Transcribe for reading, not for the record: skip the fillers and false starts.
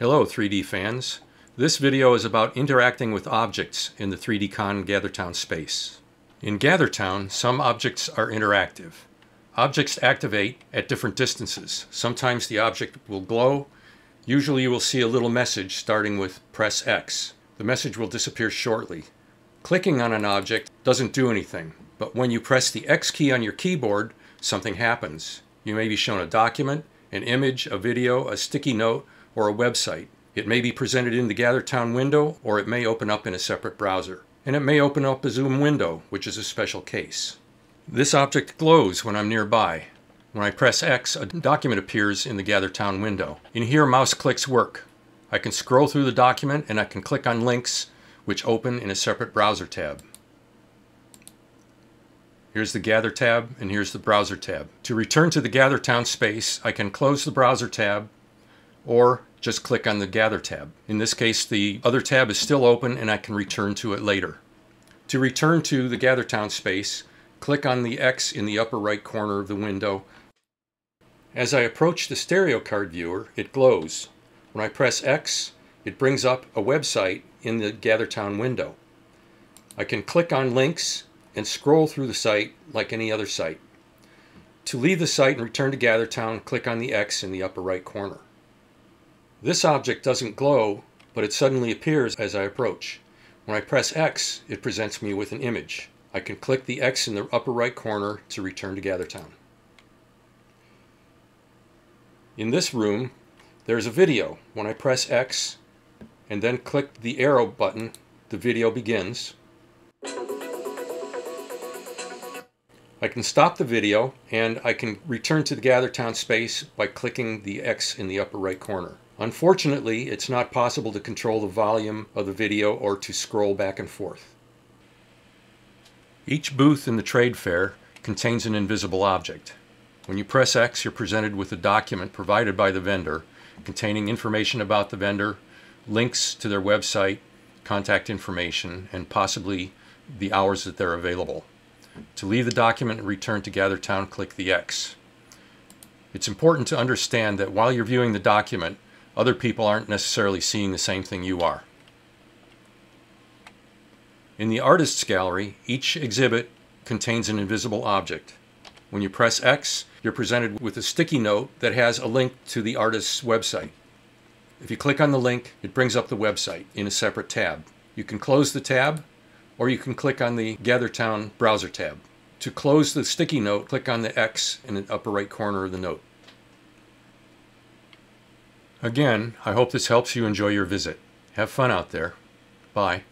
Hello 3D fans. This video is about interacting with objects in the 3D-Con Gather.town space. In Gather.town, some objects are interactive. Objects activate at different distances. Sometimes the object will glow. Usually you will see a little message starting with press X. The message will disappear shortly. Clicking on an object doesn't do anything, but when you press the X key on your keyboard, something happens. You may be shown a document, an image, a video, a sticky note, or a website. It may be presented in the Gather.town window, or it may open up in a separate browser. And it may open up a zoom window, which is a special case. This object glows when I'm nearby. When I press X, a document appears in the Gather.town window. In here, mouse clicks work. I can scroll through the document and I can click on links, which open in a separate browser tab. Here's the Gather tab and here's the Browser tab. To return to the Gather.town space, I can close the Browser tab or just click on the Gather tab. In this case, the other tab is still open and I can return to it later. To return to the Gather.town space, click on the X in the upper right corner of the window. As I approach the stereo card viewer, it glows. When I press X, it brings up a website in the Gather.town window. I can click on links and scroll through the site like any other site. To leave the site and return to Gather.town, click on the X in the upper right corner. This object doesn't glow, but it suddenly appears as I approach. When I press X, it presents me with an image. I can click the X in the upper right corner to return to Gather.town. In this room, there's a video. When I press X and then click the arrow button, the video begins. I can stop the video and I can return to the Gather.town space by clicking the X in the upper right corner. Unfortunately, it's not possible to control the volume of the video or to scroll back and forth. Each booth in the trade fair contains an invisible object. When you press X, you're presented with a document provided by the vendor containing information about the vendor, links to their website, contact information, and possibly the hours that they're available. To leave the document and return to Gather.town, click the X. It's important to understand that while you're viewing the document, other people aren't necessarily seeing the same thing you are. In the Artist's Gallery, each exhibit contains an invisible object. When you press X, you're presented with a sticky note that has a link to the artist's website. If you click on the link, it brings up the website in a separate tab. You can close the tab, or you can click on the Gather.town Browser tab. To close the sticky note, click on the X in the upper right corner of the note. Again, I hope this helps you enjoy your visit. Have fun out there. Bye.